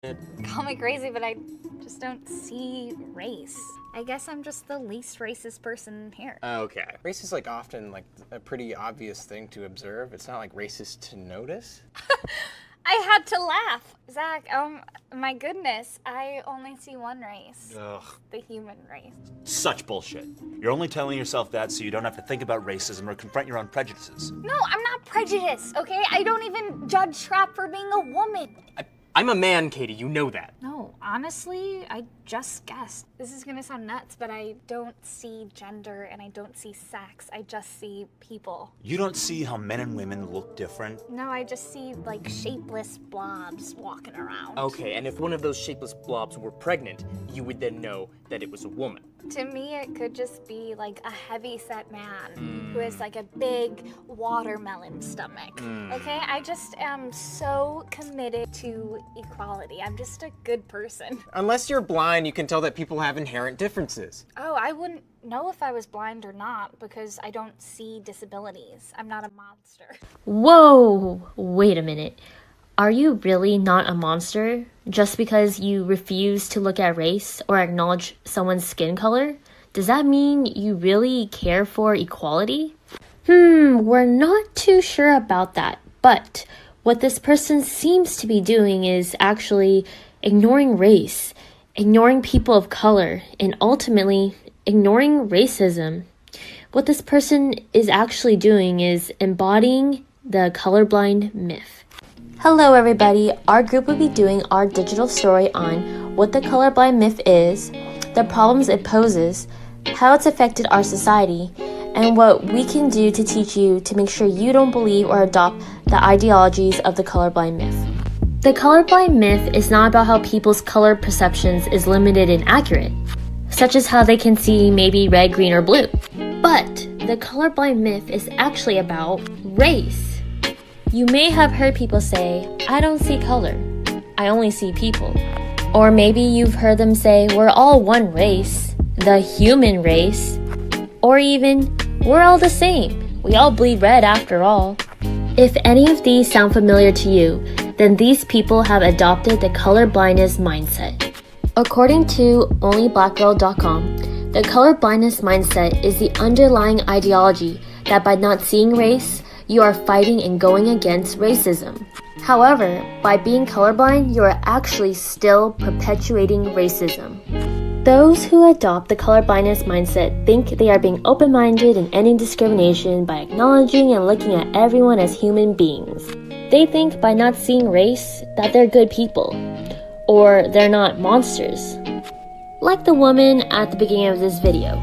Call me crazy, but I just don't see race. I guess I'm just the least racist person here. Okay. Race is often a pretty obvious thing to observe. It's not racist to notice. I had to laugh. Zach, my goodness, I only see one race. Ugh. The human race. Such bullshit. You're only telling yourself that so you don't have to think about racism or confront your own prejudices. No, I'm not prejudiced, okay? I don't even judge Schrap for being a woman. I'm a man, Katie, you know that. No, honestly, I just guessed. This is gonna sound nuts, but I don't see gender and I don't see sex. I just see people. You don't see how men and women look different? No, I just see shapeless blobs walking around. Okay, and if one of those shapeless blobs were pregnant, you would then know that it was a woman. To me, it could just be a heavy-set man who has a big watermelon stomach. Okay, I just am so committed to equality. I'm just a good person. Unless you're blind, you can tell that people have inherent differences. Oh, I wouldn't know if I was blind or not because I don't see disabilities. I'm not a monster. Whoa, wait a minute. Are you really not a monster just because you refuse to look at race or acknowledge someone's skin color? Does that mean you really care for equality? We're not too sure about that, but what this person seems to be doing is actually ignoring race, ignoring people of color, and ultimately ignoring racism. What this person is actually doing is embodying the colorblind myth. Hello everybody, our group will be doing our digital story on what the colorblind myth is, the problems it poses, how it's affected our society, and what we can do to teach you to make sure you don't believe or adopt the ideologies of the colorblind myth. The colorblind myth is not about how people's color perceptions is limited and accurate, such as how they can see maybe red, green, or blue. But the colorblind myth is actually about race. You may have heard people say, I don't see color, I only see people. Or maybe you've heard them say, we're all one race, the human race. Or even, we're all the same, we all bleed red after all. If any of these sound familiar to you, then these people have adopted the color blindness mindset. According to onlyblackgirl.com, the color blindness mindset is the underlying ideology that by not seeing race, you are fighting and going against racism. However, by being colorblind, you are actually still perpetuating racism. Those who adopt the colorblindness mindset think they are being open-minded and ending discrimination by acknowledging and looking at everyone as human beings. They think by not seeing race that they're good people, or they're not monsters. Like the woman at the beginning of this video.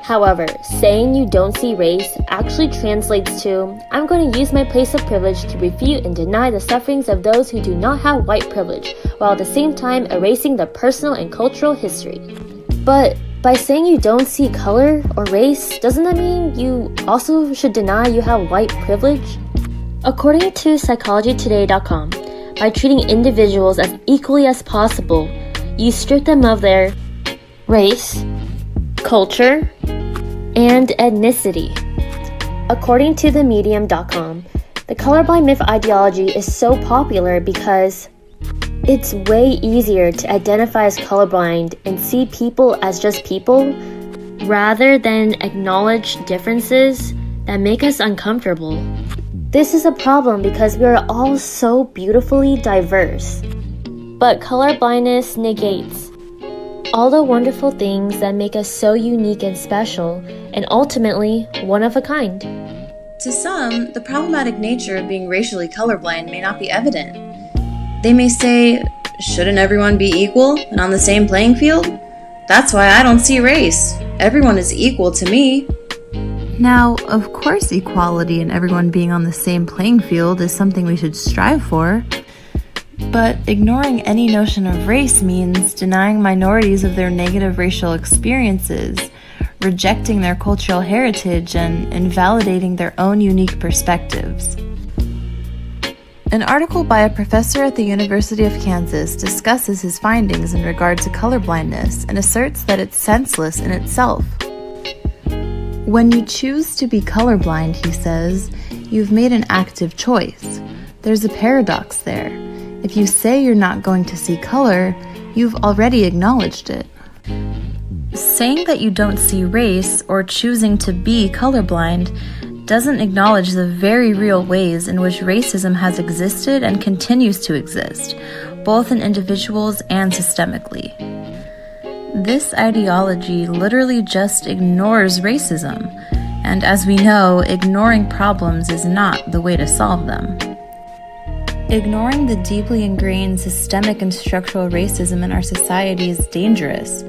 However, saying you don't see race actually translates to, I'm going to use my place of privilege to refute and deny the sufferings of those who do not have white privilege, while at the same time erasing the personal and cultural history. But by saying you don't see color or race, doesn't that mean you also should deny you have white privilege? According to psychologytoday.com, by treating individuals as equally as possible, you strip them of their race, culture, and ethnicity. According to themedium.com, the colorblind myth ideology is so popular because it's way easier to identify as colorblind and see people as just people rather than acknowledge differences that make us uncomfortable. This is a problem because we are all so beautifully diverse. But colorblindness negates all the wonderful things that make us so unique and special, and ultimately one of a kind. To some, the problematic nature of being racially colorblind may not be evident. They may say, shouldn't everyone be equal and on the same playing field? That's why I don't see race. Everyone is equal to me. Now, of course, equality and everyone being on the same playing field is something we should strive for. But ignoring any notion of race means denying minorities of their negative racial experiences, rejecting their cultural heritage, and invalidating their own unique perspectives. An article by a professor at the University of Kansas discusses his findings in regard to colorblindness and asserts that it's senseless in itself. When you choose to be colorblind, he says, you've made an active choice. There's a paradox there. If you say you're not going to see color, you've already acknowledged it. Saying that you don't see race or choosing to be colorblind doesn't acknowledge the very real ways in which racism has existed and continues to exist, both in individuals and systemically. This ideology literally just ignores racism, and as we know, ignoring problems is not the way to solve them. Ignoring the deeply ingrained systemic and structural racism in our society is dangerous.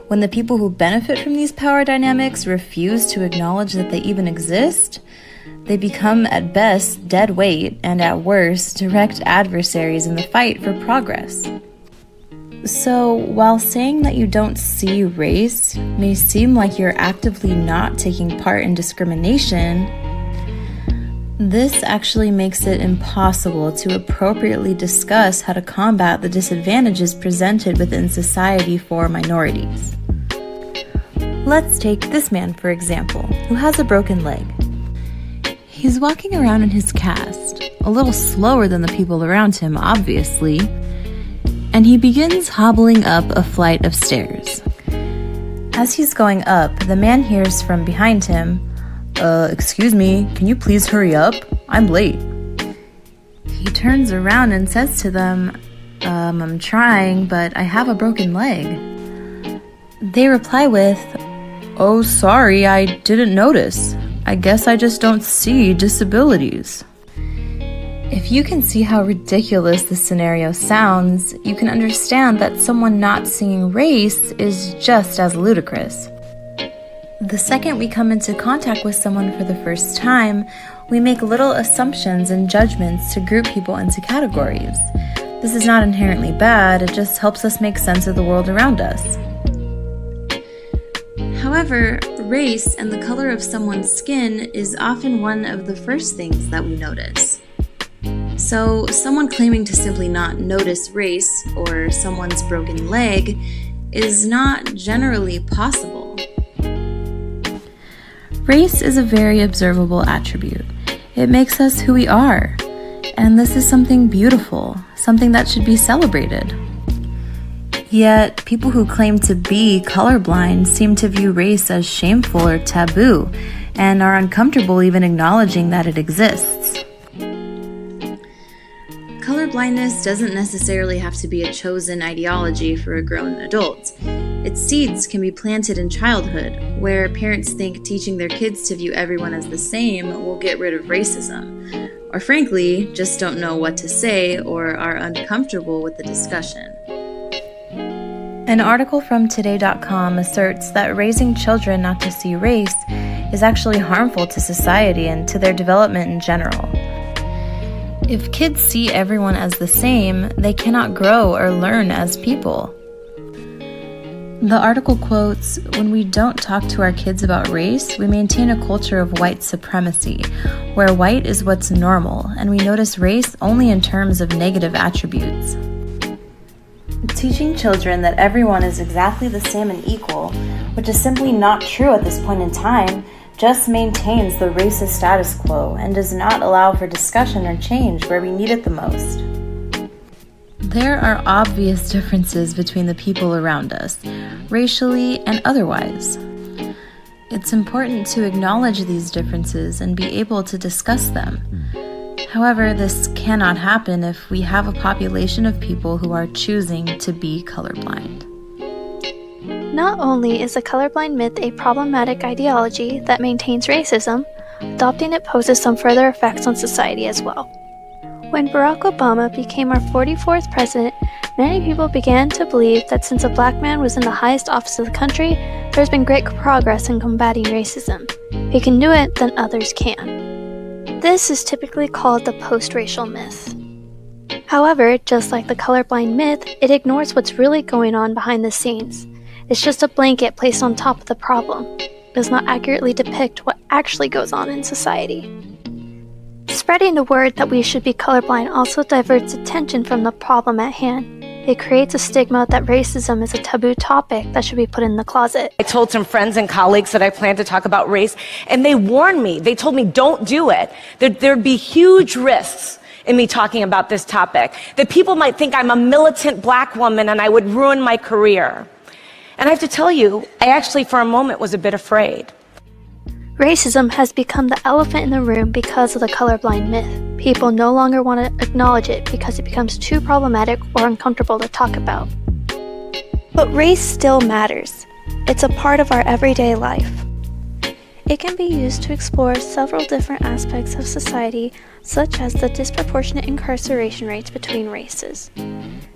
When the people who benefit from these power dynamics refuse to acknowledge that they even exist, they become at best dead weight and at worst direct adversaries in the fight for progress. So, while saying that you don't see race may seem like you're actively not taking part in discrimination, this actually makes it impossible to appropriately discuss how to combat the disadvantages presented within society for minorities. Let's take this man, for example, who has a broken leg. He's walking around in his cast, a little slower than the people around him, obviously, and he begins hobbling up a flight of stairs. As he's going up, the man hears from behind him, excuse me, can you please hurry up? I'm late. He turns around and says to them, I'm trying, but I have a broken leg. They reply with, oh, sorry, I didn't notice. I guess I just don't see disabilities. If you can see how ridiculous this scenario sounds, you can understand that someone not seeing race is just as ludicrous. The second we come into contact with someone for the first time, we make little assumptions and judgments to group people into categories. This is not inherently bad, it just helps us make sense of the world around us. However, race and the color of someone's skin is often one of the first things that we notice. So, someone claiming to simply not notice race or someone's broken leg is not generally possible. Race is a very observable attribute. It makes us who we are, and this is something beautiful, something that should be celebrated. Yet, people who claim to be colorblind seem to view race as shameful or taboo, and are uncomfortable even acknowledging that it exists. Colorblindness doesn't necessarily have to be a chosen ideology for a grown adult. Its seeds can be planted in childhood, where parents think teaching their kids to view everyone as the same will get rid of racism, or frankly, just don't know what to say or are uncomfortable with the discussion. An article from Today.com asserts that raising children not to see race is actually harmful to society and to their development in general. If kids see everyone as the same, they cannot grow or learn as people. The article quotes, "When we don't talk to our kids about race, we maintain a culture of white supremacy, where white is what's normal, and we notice race only in terms of negative attributes." Teaching children that everyone is exactly the same and equal, which is simply not true at this point in time, just maintains the racist status quo and does not allow for discussion or change where we need it the most. There are obvious differences between the people around us, racially and otherwise. It's important to acknowledge these differences and be able to discuss them. However, this cannot happen if we have a population of people who are choosing to be colorblind. Not only is the colorblind myth a problematic ideology that maintains racism, adopting it poses some further effects on society as well. When Barack Obama became our 44th president, many people began to believe that since a black man was in the highest office of the country, there's been great progress in combating racism. If he can do it, then others can. This is typically called the post-racial myth. However, just like the colorblind myth, it ignores what's really going on behind the scenes. It's just a blanket placed on top of the problem. It does not accurately depict what actually goes on in society. Spreading the word that we should be colorblind also diverts attention from the problem at hand. It creates a stigma that racism is a taboo topic that should be put in the closet. I told some friends and colleagues that I plan to talk about race, and they warned me. They told me, don't do it. There'd be huge risks in me talking about this topic. That people might think I'm a militant black woman and I would ruin my career. And I have to tell you, I actually for a moment was a bit afraid. Racism has become the elephant in the room because of the colorblind myth. People no longer want to acknowledge it because it becomes too problematic or uncomfortable to talk about. But race still matters. It's a part of our everyday life. It can be used to explore several different aspects of society, such as the disproportionate incarceration rates between races.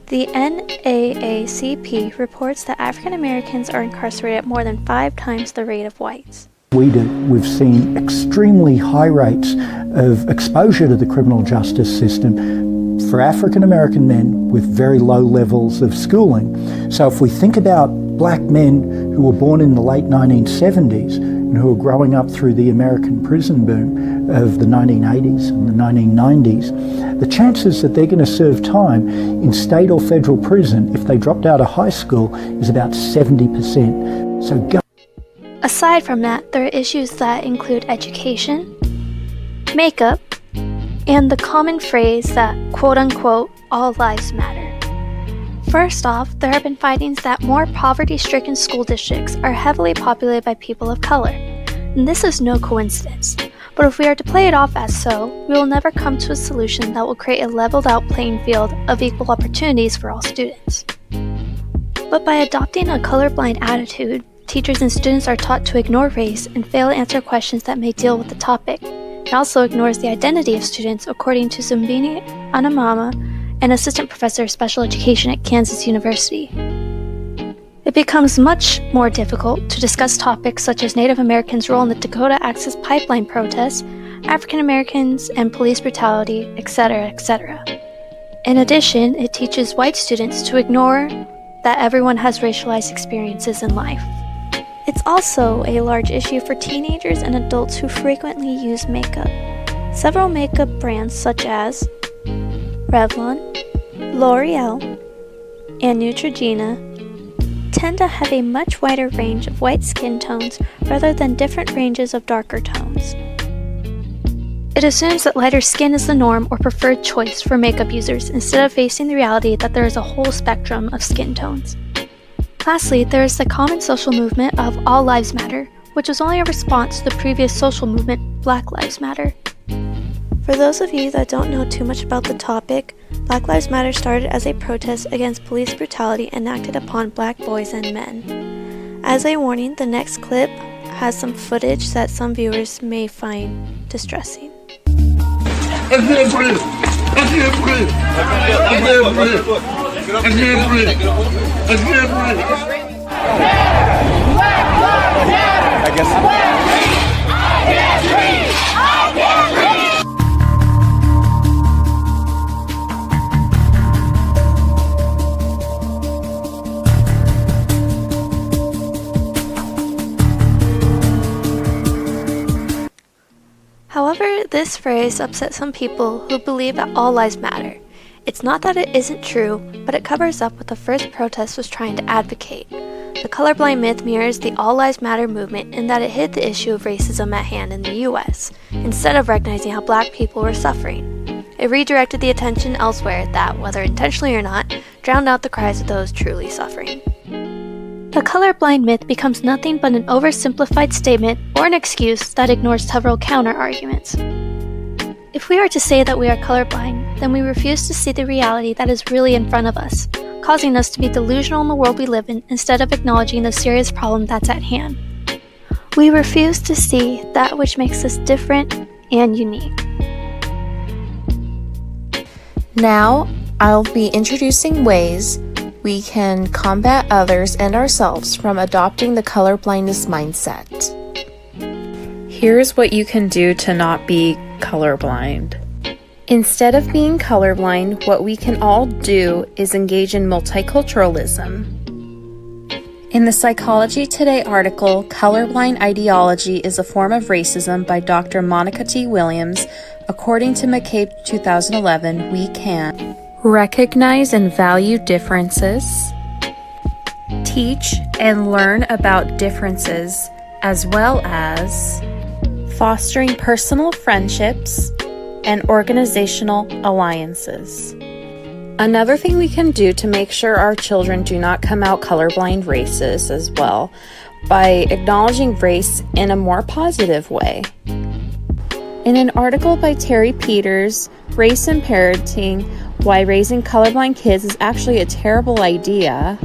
The NAACP reports that African Americans are incarcerated at more than 5 times the rate of whites. We've seen extremely high rates of exposure to the criminal justice system for African American men with very low levels of schooling. So if we think about black men who were born in the late 1970s and who are growing up through the American prison boom of the 1980s and the 1990s, the chances that they're going to serve time in state or federal prison if they dropped out of high school is about 70%. So aside from that, there are issues that include education, makeup, and the common phrase that, quote-unquote, all lives matter. First off, there have been findings that more poverty-stricken school districts are heavily populated by people of color, and this is no coincidence. But if we are to play it off as so, we will never come to a solution that will create a leveled-out playing field of equal opportunities for all students. But by adopting a colorblind attitude, teachers and students are taught to ignore race and fail to answer questions that may deal with the topic. It also ignores the identity of students, according to Zumbini Anamama, an assistant professor of special education at Kansas University. It becomes much more difficult to discuss topics such as Native Americans' role in the Dakota Access Pipeline protests, African Americans and police brutality, etc., etc. In addition, it teaches white students to ignore that everyone has racialized experiences in life. It's also a large issue for teenagers and adults who frequently use makeup. Several makeup brands such as Revlon, L'Oreal, and Neutrogena tend to have a much wider range of white skin tones rather than different ranges of darker tones. It assumes that lighter skin is the norm or preferred choice for makeup users instead of facing the reality that there is a whole spectrum of skin tones. Lastly, there is the common social movement of All Lives Matter, which was only a response to the previous social movement, Black Lives Matter. For those of you that don't know too much about the topic, Black Lives Matter started as a protest against police brutality enacted upon black boys and men. As a warning, the next clip has some footage that some viewers may find distressing. I can't breathe! I can't breathe! I can't breathe! I can't breathe! I can't breathe! I guess. However, this phrase upsets some people who believe that all lives matter. It's not that it isn't true, but it covers up what the first protest was trying to advocate. The colorblind myth mirrors the All Lives Matter movement in that it hid the issue of racism at hand in the US, instead of recognizing how black people were suffering. It redirected the attention elsewhere that, whether intentionally or not, drowned out the cries of those truly suffering. The colorblind myth becomes nothing but an oversimplified statement or an excuse that ignores several counter-arguments. If we are to say that we are colorblind, then we refuse to see the reality that is really in front of us, causing us to be delusional in the world we live in instead of acknowledging the serious problem that's at hand. We refuse to see that which makes us different and unique. Now, I'll be introducing ways we can combat others and ourselves from adopting the colorblindness mindset. Here's what you can do to not be colorblind. Instead of being colorblind, what we can all do is engage in multiculturalism. In the Psychology Today article, Colorblind Ideology is a Form of Racism by Dr. Monica T. Williams, according to McCabe 2011, we can recognize and value differences, teach and learn about differences, as well as fostering personal friendships, and organizational alliances. Another thing we can do to make sure our children do not come out colorblind racist as well, by acknowledging race in a more positive way. In an article by Terry Peters, Race and Parenting, Why Raising Colorblind Kids is Actually a Terrible Idea,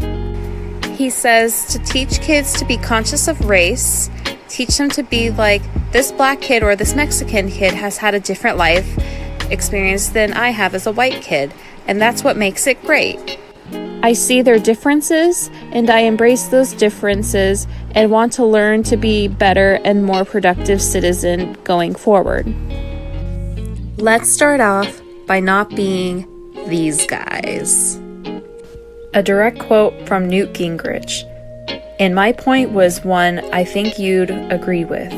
he says to teach kids to be conscious of race, teach them to be like, this black kid or this Mexican kid has had a different life experience than I have as a white kid, and that's what makes it great. I see their differences, and I embrace those differences and want to learn to be better and more productive citizen going forward. Let's start off by not being these guys. A direct quote from Newt Gingrich. And my point was one I think you'd agree with,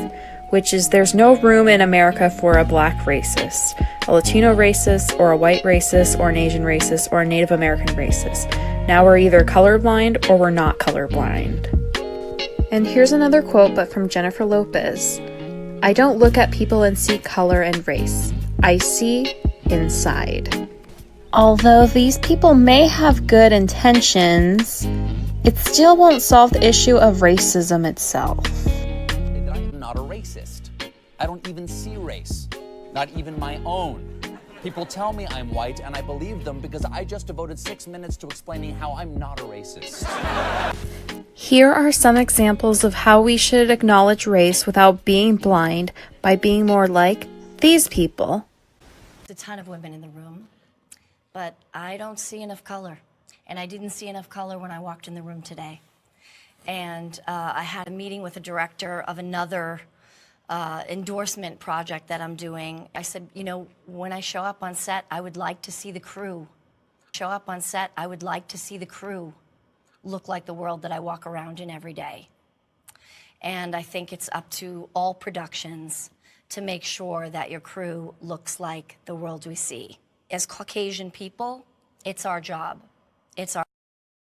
which is there's no room in America for a black racist, a Latino racist, or a white racist, or an Asian racist, or a Native American racist. Now we're either colorblind or we're not colorblind. And here's another quote, but from Jennifer Lopez. I don't look at people and see color and race. I see inside. Although these people may have good intentions, it still won't solve the issue of racism itself. That I am not a racist. I don't even see race, not even my own. People tell me I'm white, and I believe them because I just devoted 6 minutes to explaining how I'm not a racist. Here are some examples of how we should acknowledge race without being blind by being more like these people. A ton of women in the room, but I don't see enough color. And I didn't see enough color when I walked in the room today. And I had a meeting with a director of another endorsement project that I'm doing. I said, you know, when I show up on set, I would like to see the crew. I would like to see the crew look like the world that I walk around in every day. And I think it's up to all productions to make sure that your crew looks like the world we see. As Caucasian people, it's our job.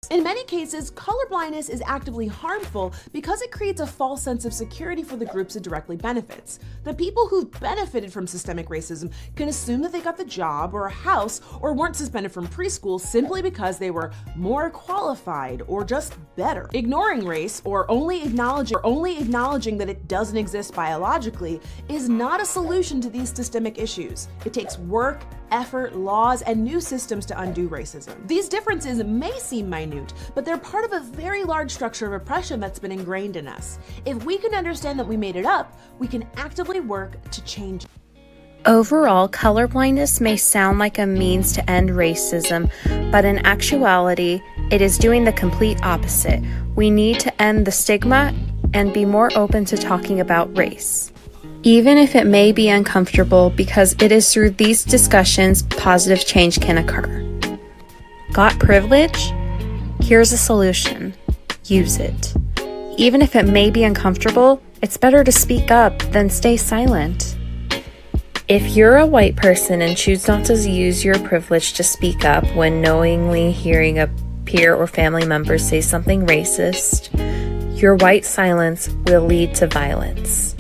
In many cases, colorblindness is actively harmful because it creates a false sense of security for the groups it directly benefits. The people who've benefited from systemic racism can assume that they got the job or a house or weren't suspended from preschool simply because they were more qualified or just better. Ignoring race or only acknowledging that it doesn't exist biologically is not a solution to these systemic issues. It takes work, effort, laws, and new systems to undo racism. These differences may seem minute, but they're part of a very large structure of oppression that's been ingrained in us. If we can understand that we made it up, we can actively work to change it. Overall, colorblindness may sound like a means to end racism, but in actuality, it is doing the complete opposite. We need to end the stigma and be more open to talking about race, even if it may be uncomfortable, because it is through these discussions positive change can occur. Got privilege? Here's a solution. Use it. Even if it may be uncomfortable, it's better to speak up than stay silent. If you're a white person and choose not to use your privilege to speak up when knowingly hearing a peer or family member say something racist, your white silence will lead to violence.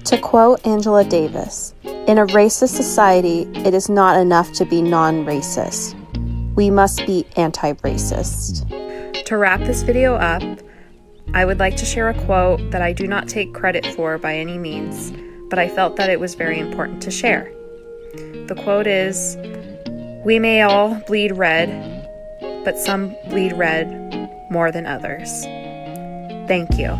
To quote Angela Davis, in a racist society, it is not enough to be non-racist. We must be anti-racist. To wrap this video up, I would like to share a quote that I do not take credit for by any means, but I felt that it was very important to share. The quote is, "We may all bleed red, but some bleed red more than others." Thank you.